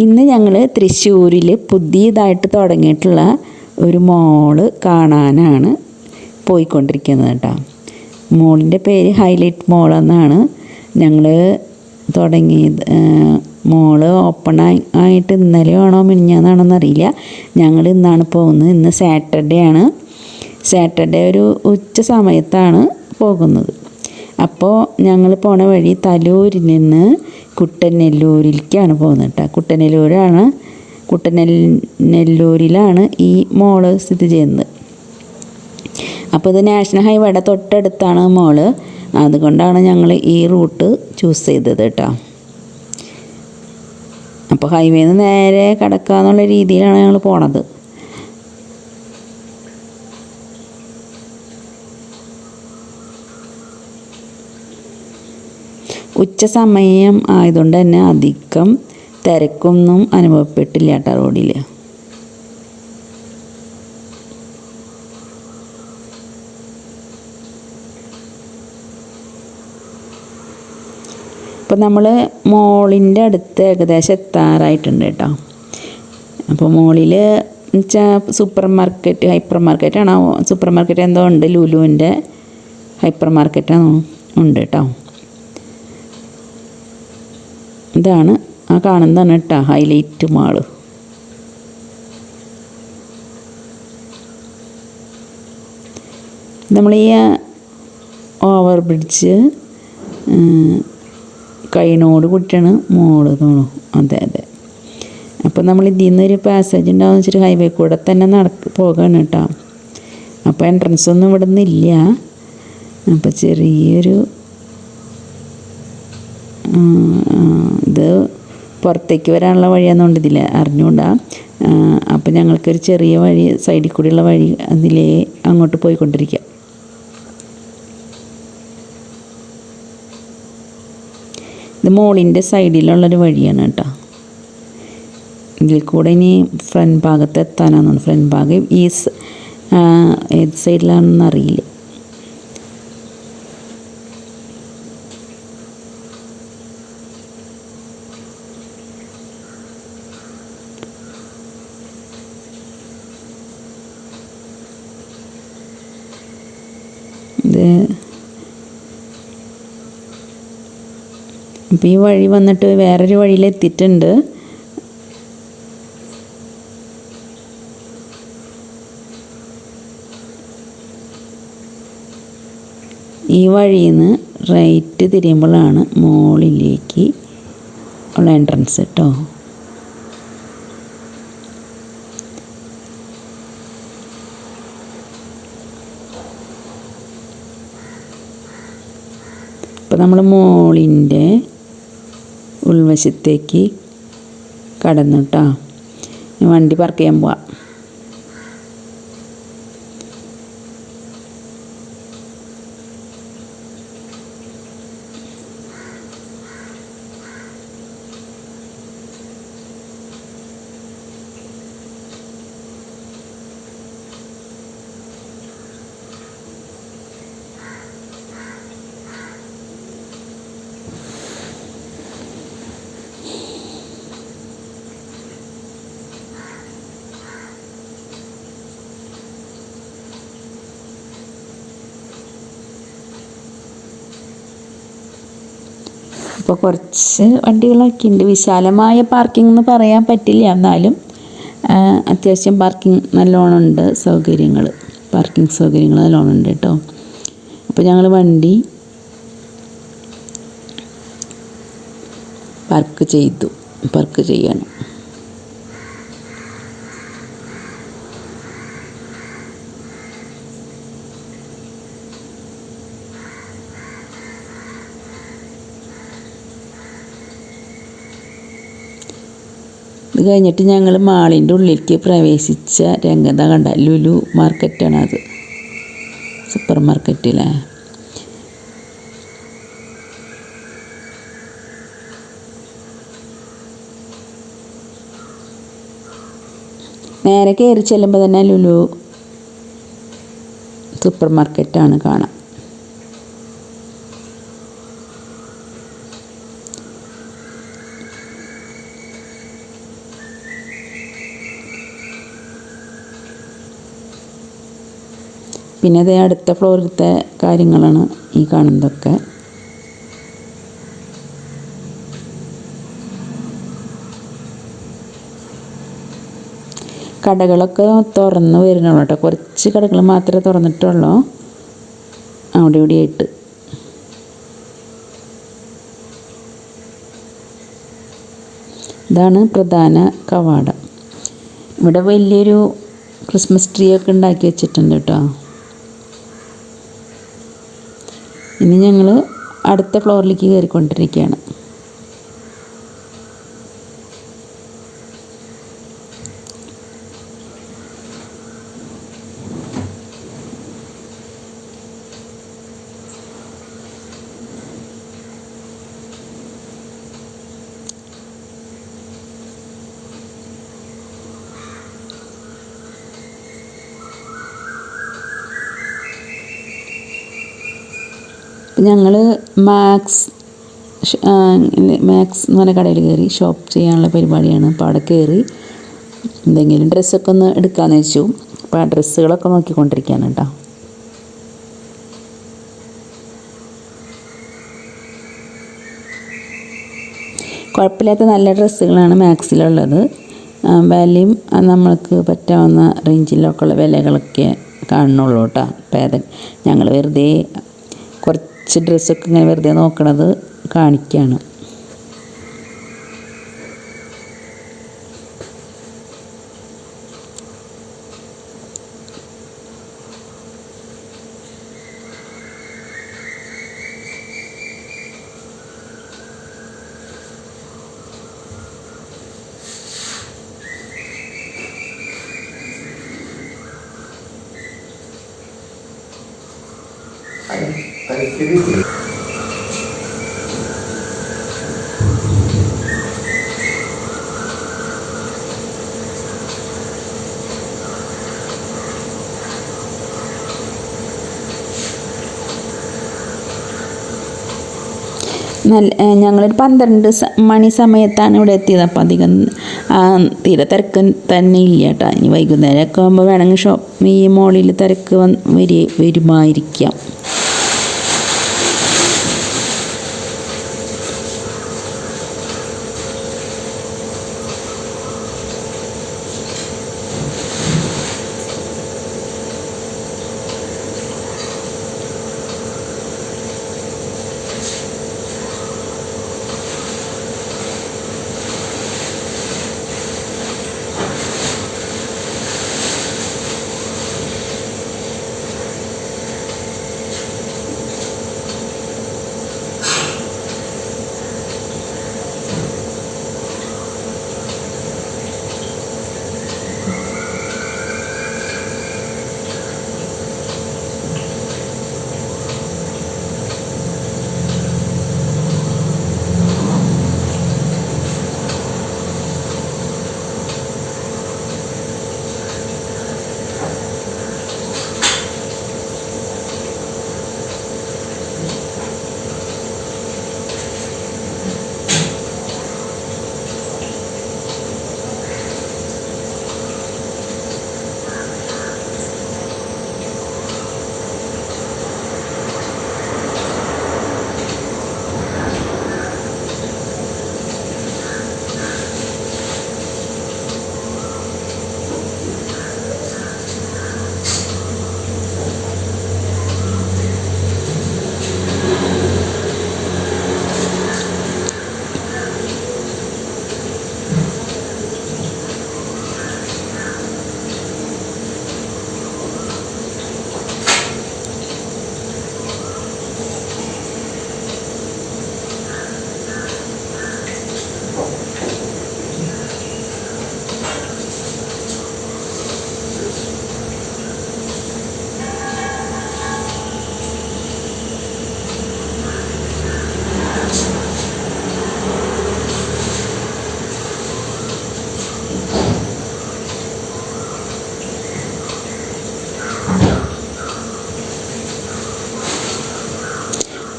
ഇന്ന് ഞങ്ങൾ തൃശ്ശൂരിൽ പുതിയതായിട്ട് തുടങ്ങിയിട്ടുള്ള ഒരു മോള് കാണാനാണ് പോയിക്കൊണ്ടിരിക്കുന്നത് കേട്ടോ. മോളിൻ്റെ പേര് ഹൈലൈറ്റ് മോൾ എന്നാണ്. ഞങ്ങൾ തുടങ്ങിയത് മോള് ഓപ്പൺ ആയിട്ട് ഇന്നലെ ആണോ മിനിഞ്ഞാന്നാണോന്നറിയില്ല. ഞങ്ങൾ ഇന്നാണ് പോകുന്നത്. ഇന്ന് സാറ്റർഡേ ആണ്. സാറ്റർഡേ ഒരു ഉച്ച സമയത്താണ് പോകുന്നത്. അപ്പോൾ ഞങ്ങൾ പോണ വഴി തലൂരിൽ നിന്ന് കുട്ടനെല്ലൂരിലേക്കാണ് പോകുന്നത് കേട്ടോ. കുട്ടനെല്ലൂരിലാണ് ഈ മോള് സ്ഥിതി ചെയ്യുന്നത്. അപ്പോൾ ഇത് നാഷണൽ ഹൈവേയുടെ തൊട്ടടുത്താണ് മോള്. അതുകൊണ്ടാണ് ഞങ്ങൾ ഈ റൂട്ട് ചൂസ് ചെയ്തത് കേട്ടോ. അപ്പോൾ ഹൈവേന്ന് നേരെ കടക്കാന്നുള്ള രീതിയിലാണ് ഞങ്ങൾ പോണത്. ഉച്ച സമയം ആയതുകൊണ്ട് തന്നെ അധികം തിരക്കൊന്നും അനുഭവപ്പെട്ടില്ല കേട്ടോ റോഡിൽ. അപ്പോൾ നമ്മൾ മോളിൻ്റെ അടുത്ത് ഏകദേശം എത്താറായിട്ടുണ്ട് കേട്ടോ. അപ്പോൾ മോളിൽ വെച്ചാൽ ഹൈപ്പർ മാർക്കറ്റാണോ, സൂപ്പർ മാർക്കറ്റ് എന്തോ ഉണ്ട്, ലുലുവിൻ്റെ ഹൈപ്പർ മാർക്കറ്റാണോ ഉണ്ട് കേട്ടോ. ഇതാണ് ആ കാണുന്നതാണ് കേട്ടോ ഹൈലൈറ്റ് മാള്. നമ്മൾ ഈ ഓവർ ബ്രിഡ്ജ് കൈനോട് കൂട്ടിയാണ് മോള് തോന്നുന്നു. അതെ. അപ്പോൾ നമ്മൾ ഇതിൽ നിന്നൊരു പാസേജ് ഉണ്ടാവുമെന്ന് വെച്ചിട്ട് ഹൈവേ കൂടെ തന്നെ പോകാണ് കേട്ടോ. അപ്പോൾ എൻട്രൻസ് ഒന്നും ഇവിടെ നിന്നില്ല. അപ്പോൾ ചെറിയൊരു ഇത് പുറത്തേക്ക് വരാനുള്ള വഴിയാണെന്നുകൊണ്ട് ഇതിൽ അറിഞ്ഞുകൂടാ. അപ്പോൾ ഞങ്ങൾക്കൊരു ചെറിയ വഴി, സൈഡിൽ കൂടിയുള്ള വഴി, അതിലേ അങ്ങോട്ട് പോയിക്കൊണ്ടിരിക്കുക. ഇത് മോളിൻ്റെ സൈഡിലുള്ളൊരു വഴിയാണ് കേട്ടോ. ഇതിൽ കൂടെ ഇനി ഫ്രണ്ട് ഭാഗത്ത് എത്താനാണെന്ന്. ഫ്രണ്ട് ഭാഗം ഏത് സൈഡിലാണെന്ന് അറിയില്ല. അപ്പോൾ ഈ വഴി വന്നിട്ട് വേറൊരു വഴിയിലെത്തിയിട്ടുണ്ട്. ഈ വഴിയിൽ നിന്ന് റൈറ്റ് തിരിയുമ്പോഴാണ് മോളിലേക്ക് ഉള്ള എൻട്രൻസ് കേട്ടോ. അപ്പോൾ നമ്മൾ മോളിൻ്റെ ഉൾവശത്തേക്ക് കടന്നു കേട്ടോ. വണ്ടി പാർക്ക് ചെയ്യാൻ പോവാം. ഇപ്പോൾ കുറച്ച് വണ്ടികളൊക്കെ ഉണ്ട്. വിശാലമായ പാർക്കിംഗ് എന്ന് പറയാൻ പറ്റില്ല, എന്നാലും അത്യാവശ്യം പാർക്കിംഗ് നല്ലോണം ഉണ്ട്. പാർക്കിംഗ് സൗകര്യങ്ങൾ നല്ലോണം ഉണ്ട് കേട്ടോ. അപ്പോൾ ഞങ്ങൾ വണ്ടി പാർക്ക് ചെയ്യണം. ഇത് കഴിഞ്ഞിട്ട് ഞങ്ങൾ മാളിൻ്റെ ഉള്ളിലേക്ക് പ്രവേശിച്ച രംഗത കണ്ട ലുലു മാർക്കറ്റാണ് അത്, സൂപ്പർ മാർക്കറ്റിലെ. നേരെ കയറി ചെല്ലുമ്പോൾ തന്നെ ലുലു സൂപ്പർ മാർക്കറ്റാണ് കാണാം. പിന്നെ അതേ അടുത്ത ഫ്ലോറിലത്തെ കാര്യങ്ങളാണ് ഈ കാണുന്നതൊക്കെ. കടകളൊക്കെ തുറന്ന് വരുന്നുള്ളൂ കേട്ടോ. കുറച്ച് കടകൾ മാത്രമേ തുറന്നിട്ടുള്ളൂ അവിടെ ഇവിടെയായിട്ട്. ഇതാണ് പ്രധാന കവാടം. ഇവിടെ വലിയൊരു ക്രിസ്മസ് ട്രീ ഒക്കെ ഉണ്ടാക്കി വെച്ചിട്ടുണ്ട് കേട്ടോ. ഇനി ഞങ്ങൾ അടുത്ത ഫ്ലോറിലേക്ക് കയറിക്കൊണ്ടിരിക്കുകയാണ്. ഞങ്ങൾ മാക്സ് എന്ന് പറഞ്ഞ കടയിൽ കയറി ഷോപ്പ് ചെയ്യാനുള്ള പരിപാടിയാണ്. അപ്പോൾ അവിടെ കയറി എന്തെങ്കിലും ഡ്രസ്സൊക്കെ ഒന്ന് എടുക്കാമെന്ന് വെച്ചു. അപ്പോൾ ആ ഡ്രസ്സുകളൊക്കെ നോക്കിക്കൊണ്ടിരിക്കുകയാണ് കേട്ടോ. കുഴപ്പമില്ലാത്ത നല്ല ഡ്രസ്സുകളാണ് മാക്സിലുള്ളത്. വിലയും നമ്മൾക്ക് പറ്റാവുന്ന റേഞ്ചിലൊക്കെ ഉള്ള വിലകളൊക്കെ കാണുന്നുള്ളൂ കേട്ടോ. അപ്പോൾ ഞങ്ങൾ വെറുതെ കുറച്ച് ഡ്രസ്സൊക്കെ ഇങ്ങനെ വെറുതെ നോക്കണത് കാണിക്കുകയാണ്. ഞങ്ങളൊരു 12 മണി സമയത്താണ് ഇവിടെ എത്തിയത്. അപ്പോൾ അധികം തീരെ തിരക്ക് തന്നെ ഇല്ല കേട്ടോ. ഇനി വൈകുന്നേരമൊക്കെ ആകുമ്പോൾ വേണമെങ്കിൽ ഈ മോളിൽ തിരക്ക് വരുമായിരിക്കാം.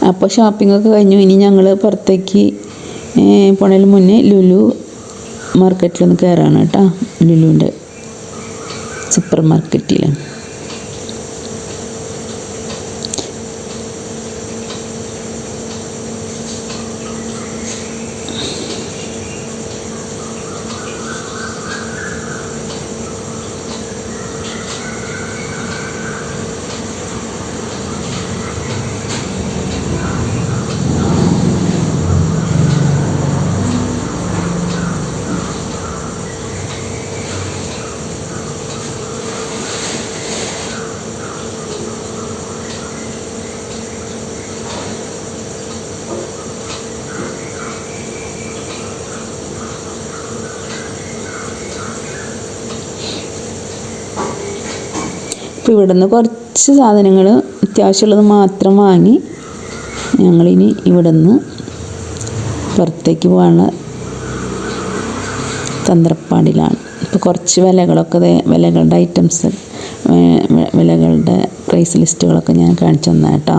അപ്പോൾ ഷോപ്പിങ്ങൊക്കെ കഴിഞ്ഞു. ഇനി ഞങ്ങൾ പുറത്തേക്ക് പോണതിന് മുന്നേ ലുലു മാർക്കറ്റിലൊന്ന് കയറാണ് കേട്ടോ. ലുലുവിൻ്റെ സൂപ്പർ മാർക്കറ്റിൽ അപ്പോൾ ഇവിടുന്ന് കുറച്ച് സാധനങ്ങൾ അത്യാവശ്യമുള്ളത് മാത്രം വാങ്ങി ഞങ്ങളിനി ഇവിടുന്ന് പുറത്തേക്ക് പോകാനുള്ള തന്ത്രപ്പാടിലാണ്. ഇപ്പോൾ കുറച്ച് വിലകളുടെ ഐറ്റംസ്, വിലകളുടെ പ്രൈസ് ലിസ്റ്റുകളൊക്കെ ഞാൻ കാണിച്ചു തന്നാ കേട്ടോ.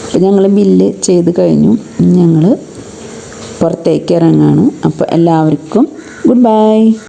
അപ്പോൾ ഞങ്ങൾ ബില്ല് ചെയ്ത് കഴിഞ്ഞു. ഞങ്ങൾ പുറത്തേക്ക് ഇറങ്ങാണ്. അപ്പോൾ എല്ലാവർക്കും ഗുഡ് ബൈ.